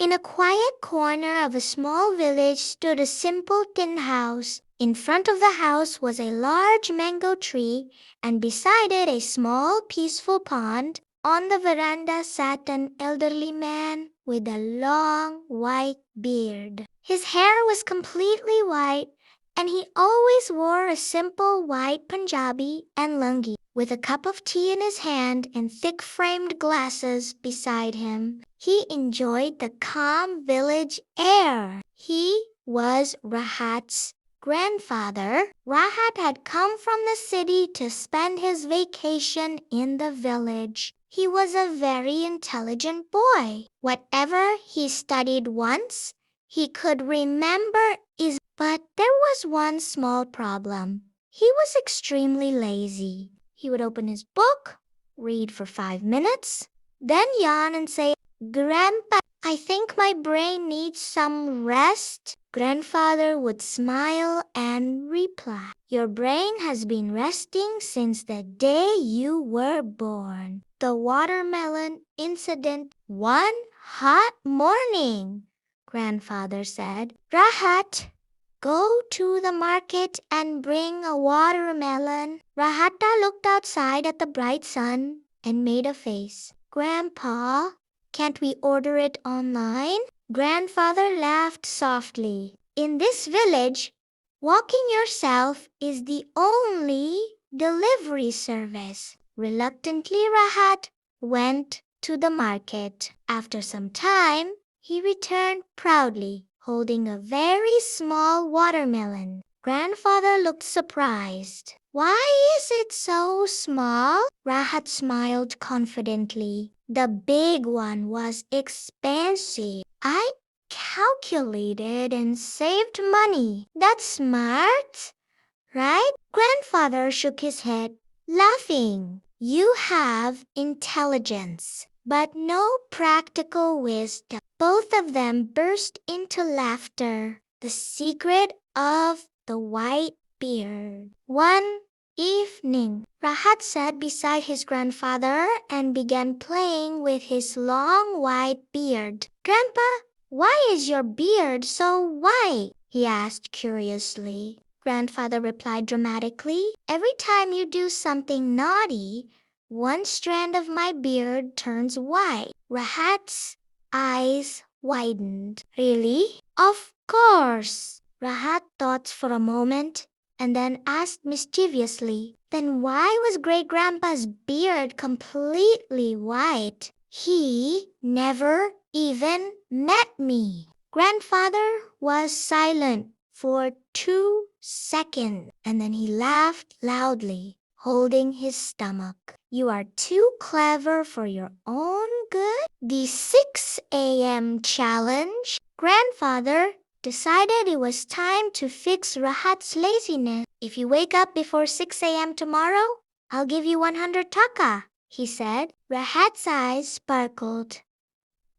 In a quiet corner of a small village stood a simple tin house. In front of the house was a large mango tree, and beside it a small, peaceful pond. On the veranda sat an elderly man with a long, white beard. His hair was completely white, and he always wore a simple white Punjabi and lungi, with a cup of tea in his hand and thick-framed glasses beside him. He enjoyed the calm village air. He was Rahat's grandfather. Rahat had come from the city to spend his vacation in the village. He was a very intelligent boy. Whatever he studied once, he could remember but there was one small problem. He was extremely lazy. He would open his book, read for 5 minutes, then yawn and say, "Grandpa, I think my brain needs some rest." Grandfather would smile and reply, "Your brain has been resting since the day you were born." The watermelon incident. One hot morning, Grandfather said, "Rahat, go to the market and bring a watermelon." Rahata looked outside at the bright sun and made a face. "Grandpa, can't we order it online?" Grandfather laughed softly. "In this village, walking yourself is the only delivery service." Reluctantly, Rahat went to the market. After some time, he returned proudly, holding a very small watermelon. Grandfather looked surprised. "Why is it so small?" Rahat smiled confidently. "The big one was expensive. I calculated and saved money." "That's smart, right?" Grandfather shook his head, laughing. "You have intelligence, but no practical wisdom." Both of them burst into laughter. The secret of the white beard. One evening, Rahat sat beside his grandfather and began playing with his long white beard. "Grandpa, why is your beard so white?" he asked curiously. Grandfather replied dramatically, "Every time you do something naughty, one strand of my beard turns white." Rahat's eyes widened. "Really?" "Of course." Rahat thought for a moment and then asked mischievously, "Then why was Great-Grandpa's beard completely white? He never even met me." Grandfather was silent for 2 seconds, and then he laughed loudly, holding his stomach. "You are too clever for your own good." The 6 a.m. challenge. Grandfather decided it was time to fix Rahat's laziness. "If you wake up before 6 a.m. tomorrow, I'll give you 100 taka," he said. Rahat's eyes sparkled.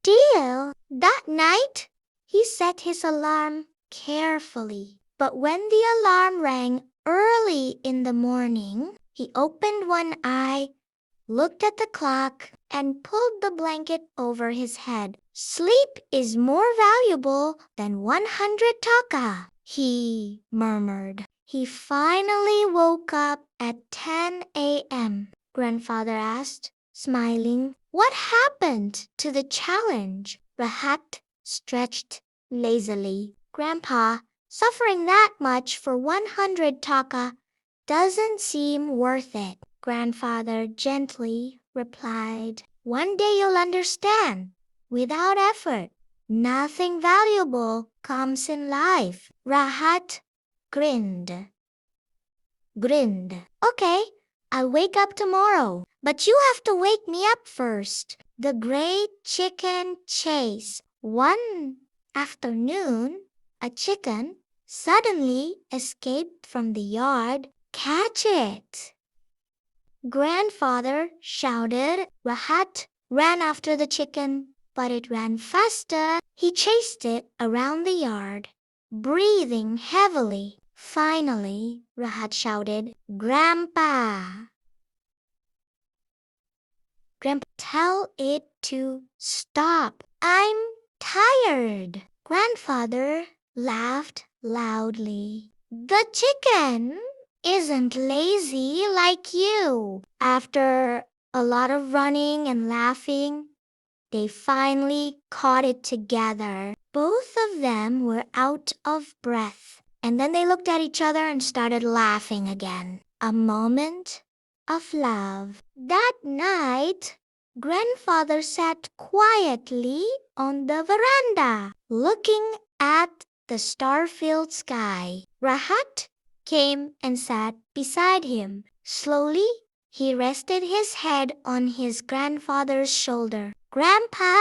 "Deal." That night, he set his alarm carefully. But when the alarm rang early in the morning, he opened one eye, looked at the clock, and pulled the blanket over his head. "Sleep is more valuable than 100 taka," he murmured. He finally woke up at 10 a.m. Grandfather asked, smiling, "What happened to the challenge?" Rahat stretched lazily. "Grandpa, suffering that much for 100 taka doesn't seem worth it." Grandfather gently replied, "One day you'll understand. Without effort, nothing valuable comes in life." Rahat grinned. "Okay, I'll wake up tomorrow, but you have to wake me up first." The Great Chicken Chase. One afternoon, a chicken suddenly escaped from the yard. "Catch it!" Grandfather shouted. Rahat ran after the chicken, but it ran faster. He chased it around the yard, breathing heavily. Finally, Rahat shouted, "Grandpa! Grandpa, tell it to stop. I'm tired." tired. Grandfather laughed loudly. The chicken isn't lazy like you. After a lot of running and laughing, they finally caught it together. Both of them were out of breath. And then they looked at each other and started laughing again. A moment of love. That night, Grandfather sat quietly on the veranda, looking at the star-filled sky. Rahat came and sat beside him. Slowly, he rested his head on his grandfather's shoulder. Grandpa,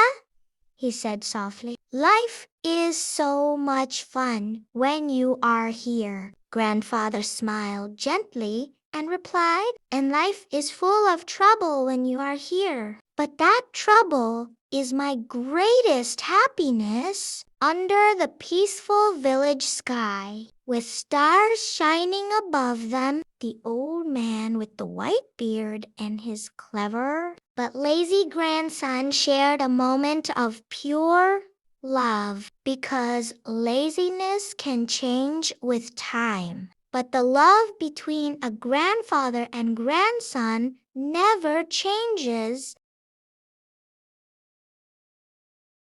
he said softly, life is so much fun when you are here. Grandfather smiled gently and replied, and life is full of trouble when you are here. But that trouble is my greatest happiness. Under the peaceful village sky, with stars shining above them, the old man with the white beard and his clever but lazy grandson shared a moment of pure love, because laziness can change with time. But the love between a grandfather and grandson never changes